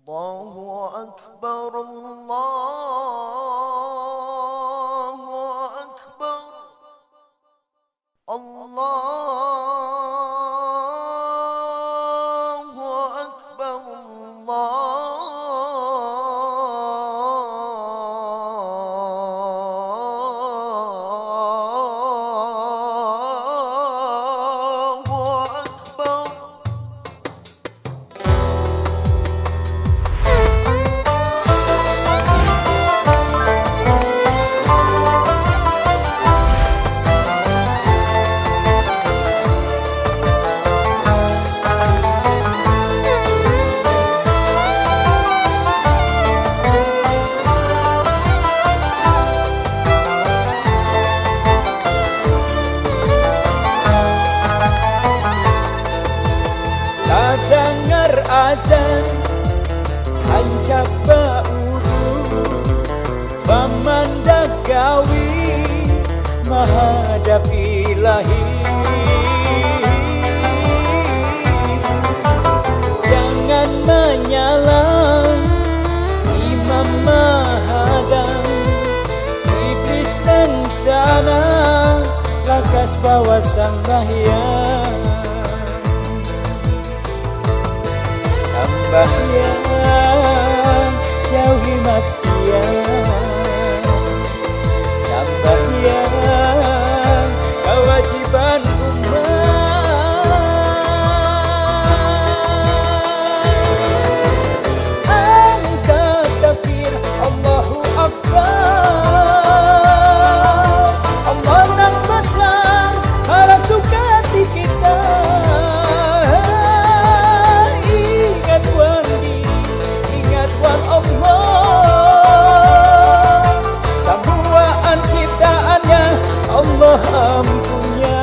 الله أكبر الله أكبر الله أكبر الله أكبر. Dengar azan hancap baudu pemandang gawi menghadap ilahi. Jangan menyalah imam mahadam, iblis dan sana lakas bawa sembahyang. Sambahyang jauhi maksiat, sambahyang kewajiban umat. Angkat takbir Allahu Akbar, Allah yang besar merasukan hati kita. Allah ampunya.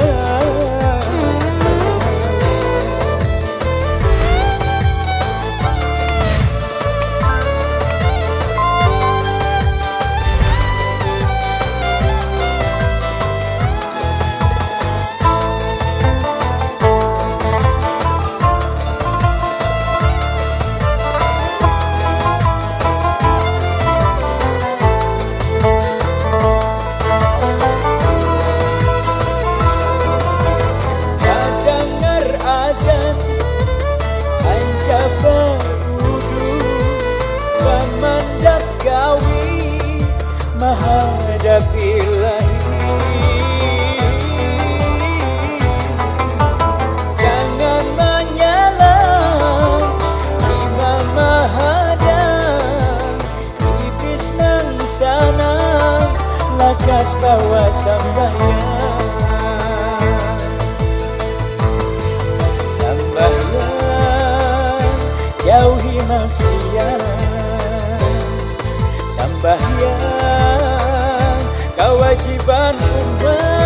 Hancap baudu pemandang gawi menghadap ilahi. Jangan menyalah imam mahadam, iblis nang sana lakas bawa sembahyang. Sambahyang jauhi maksiat, sambahyang kewajiban umat.